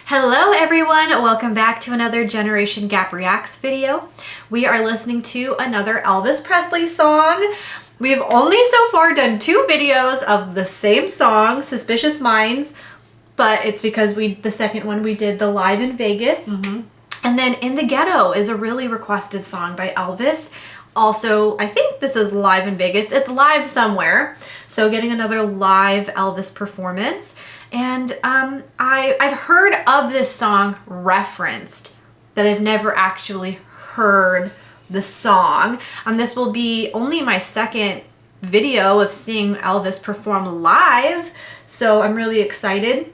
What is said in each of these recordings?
Hello everyone, welcome back to another Generation Gap Reacts video. We are listening to another Elvis Presley song. We've only so far done 2 videos of the same song, Suspicious Minds, but it's because the second one we did the live in Vegas. And then In the Ghetto is a really requested song by Elvis. Also, I think this is live in Vegas. It's live somewhere. So getting another live Elvis performance. And I've heard of this song referenced, that I've never actually heard the song. And this will be only my second video of seeing Elvis perform live. So I'm really excited.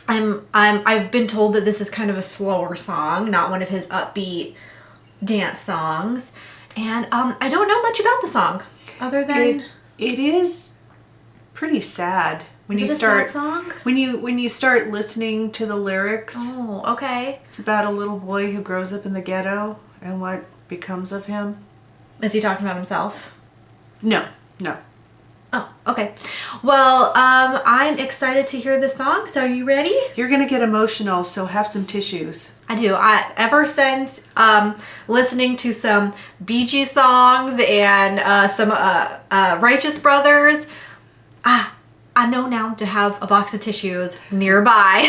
I've been told that this is kind of a slower song, not one of his upbeat dance songs. And I don't know much about the song other than it is pretty sad when you start when you start listening to the lyrics. Oh, okay. It's about a little boy who grows up in the ghetto and what becomes of him. Is he talking about himself? No. Oh, okay. Well, I'm excited to hear the song. So are you ready? You're gonna get emotional, so have some tissues. I do. Ever since listening to some Bee Gees songs and some Righteous Brothers, I know now to have a box of tissues nearby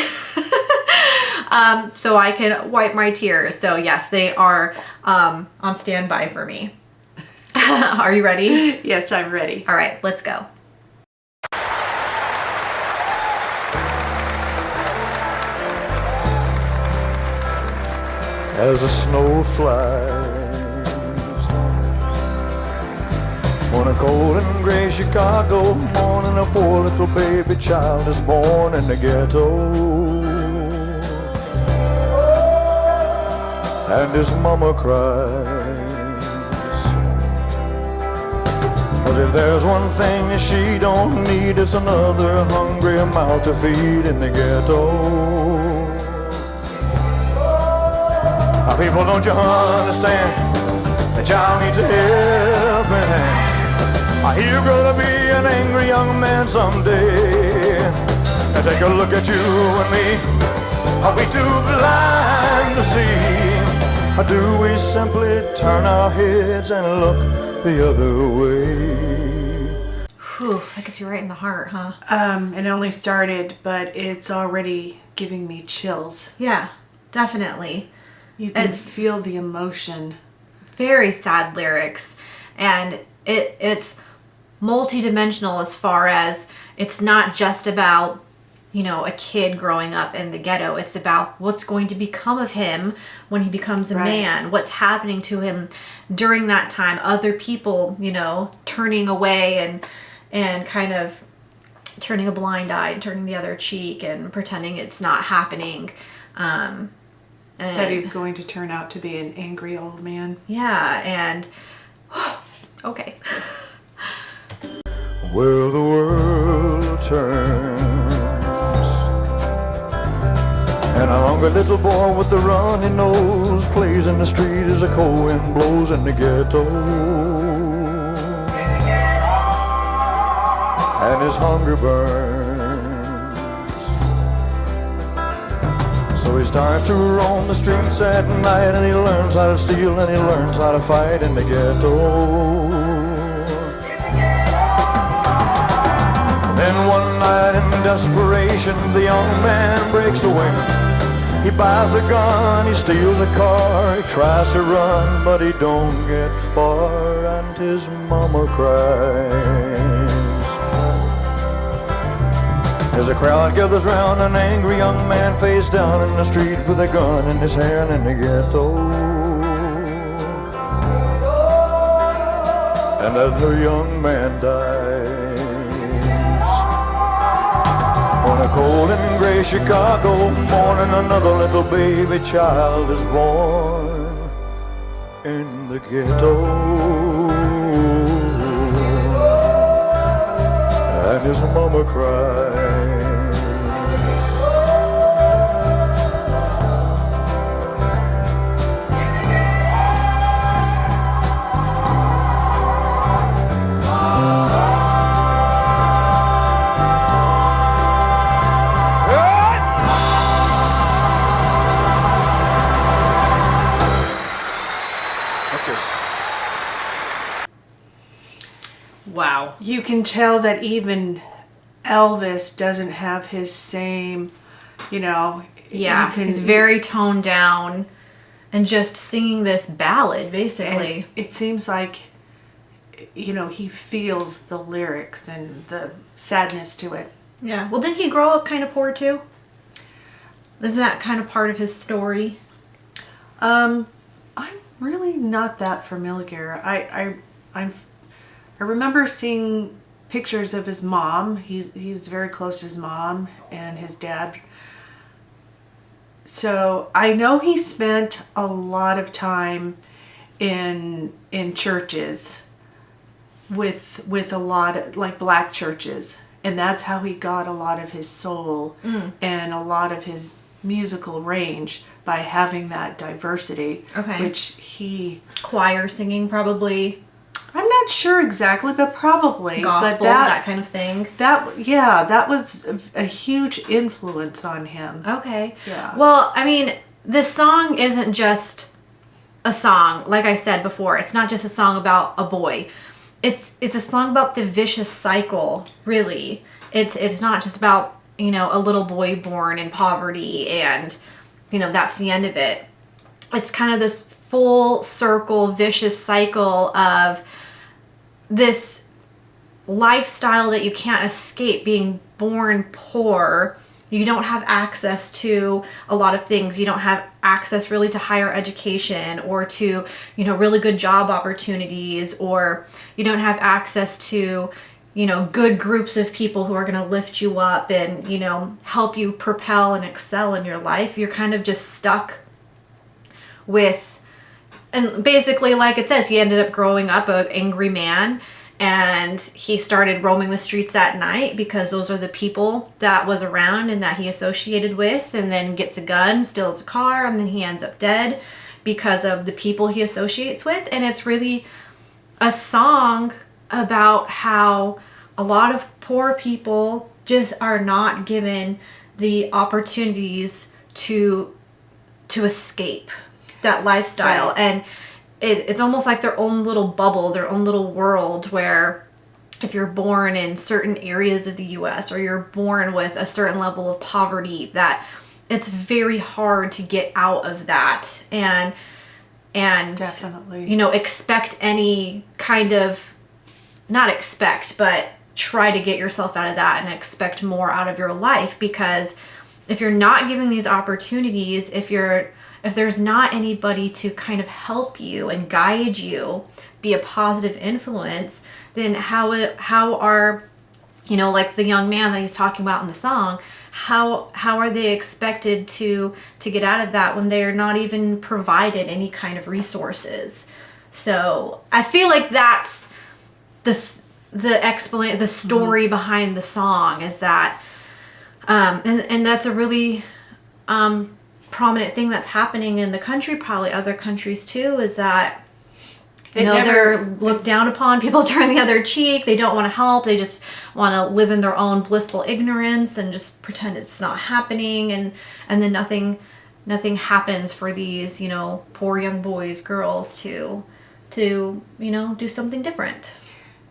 so I can wipe my tears. So yes, they are on standby for me. Are you ready? Yes, I'm ready. All right, let's go. As the snow flies on a cold and gray Chicago morning, a poor little baby child is born in the ghetto, and his mama cries. But if there's one thing that she don't need, it's another hungry mouth to feed in the ghetto. People, don't you understand? The child needs a helping hand. You're gonna be an angry young man someday. And take a look at you and me. Are we too blind to see? Or do we simply turn our heads and look the other way? Whew, that gets you right in the heart, huh? It only started, but it's already giving me chills. Yeah, definitely. You can feel the emotion. Very sad lyrics, and it's multi-dimensional as far as it's not just about, you know, a kid growing up in the ghetto. It's about what's going to become of him when he becomes a man, what's happening to him during that time, other people, you know, turning away and kind of turning a blind eye and turning the other cheek and pretending it's not happening. That he's going to turn out to be an angry old man. Yeah, and okay. Well, the world turns, and a hungry little boy with the runny nose plays in the street as a cold wind blows in the ghetto. And his hunger burns. So he starts to roam the streets at night, and he learns how to steal and he learns how to fight in the ghetto. Then one night in desperation, the young man breaks away. He buys a gun, he steals a car, he tries to run, but he don't get far, and his mama cries. As a crowd gathers round an angry young man face down in the street with a gun in his hand in the ghetto. And as the young man dies on a cold and gray Chicago morning, another little baby child is born in the ghetto. And his mama cries. can tell that even Elvis doesn't have his same, Yeah, he's very toned down and just singing this ballad, basically. And it seems like, he feels the lyrics and the sadness to it. Yeah. Well, didn't he grow up kind of poor too? Isn't that kind of part of his story? I'm really not that familiar. I remember seeing pictures of his mom. He was very close to his mom and his dad. So I know he spent a lot of time in churches with a lot of, like, black churches, and that's how he got a lot of his soul and a lot of his musical range, by having that diversity. Okay. Which he... Choir singing, probably. I'm not sure exactly, but probably. Gospel, that kind of thing. That was a huge influence on him. Okay. Yeah. Well, I mean, this song isn't just a song, like I said before. It's not just a song about a boy. It's a song about the vicious cycle, really. It's not just about, a little boy born in poverty and, that's the end of it. It's kind of this full circle, vicious cycle of this lifestyle that you can't escape, being born poor. You don't have access to a lot of things. You don't have access really to higher education or to, really good job opportunities, or you don't have access to, good groups of people who are going to lift you up and, help you propel and excel in your life. You're kind of just stuck with, and basically, like it says, he ended up growing up an angry man, and he started roaming the streets at night because those are the people that was around and that he associated with, and then gets a gun, steals a car, and then he ends up dead because of the people he associates with. And it's really a song about how a lot of poor people just are not given the opportunities to escape that lifestyle. Right. And it's almost like their own little bubble, their own little world, where if you're born in certain areas of the U.S. or you're born with a certain level of poverty, that it's very hard to get out of that and definitely, expect any kind of, not expect, but try to get yourself out of that and expect more out of your life. Because if you're not given these opportunities, if there's not anybody to kind of help you and guide you, be a positive influence, then how are, like the young man that he's talking about in the song, how are they expected to get out of that when they're not even provided any kind of resources? So I feel like that's the story behind the song, is that, and that's a really, prominent thing that's happening in the country, probably other countries too, is that they're looked down upon. People turn the other cheek. They don't want to help. They just want to live in their own blissful ignorance and just pretend it's not happening, and then nothing happens for these poor young boys, girls to do something different.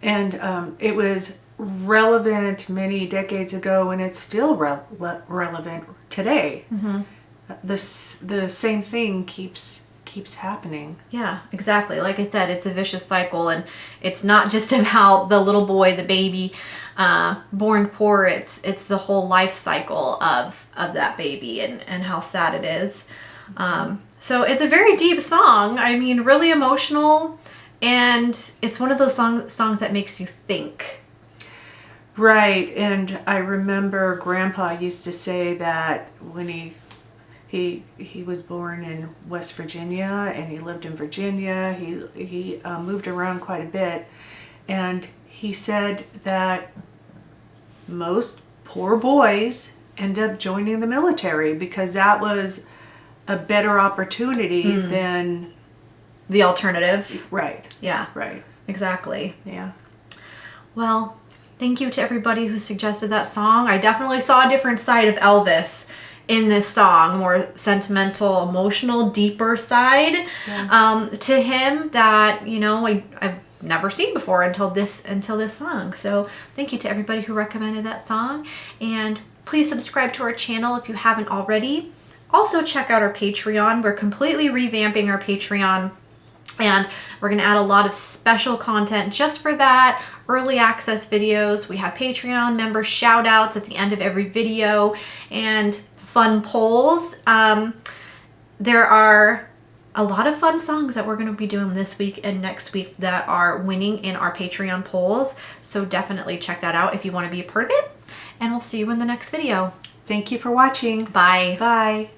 And it was relevant many decades ago, and it's still relevant today. Mm-hmm. The same thing keeps happening. Yeah, exactly. Like I said, it's a vicious cycle, and it's not just about the little boy, the baby, born poor. It's the whole life cycle of that baby and how sad it is. So it's a very deep song. I mean, really emotional, and it's one of those songs that makes you think. Right, and I remember Grandpa used to say that when he was born in West Virginia, and he lived in Virginia. He moved around quite a bit, and he said that most poor boys end up joining the military because that was a better opportunity than the alternative. Right. Yeah. Right. Exactly. Yeah. Well, thank you to everybody who suggested that song. I definitely saw a different side of Elvis in this song, more sentimental, emotional, deeper side to him that, I never seen before until this song. So thank you to everybody who recommended that song, and please subscribe to our channel if you haven't already. Also check out our Patreon. We're completely revamping our Patreon, and we're going to add a lot of special content just for that. Early access videos. We have Patreon member shout outs at the end of every video, and fun polls. There are a lot of fun songs that we're going to be doing this week and next week that are winning in our Patreon polls. So definitely check that out if you want to be a part of it. And we'll see you in the next video. Thank you for watching. Bye. Bye.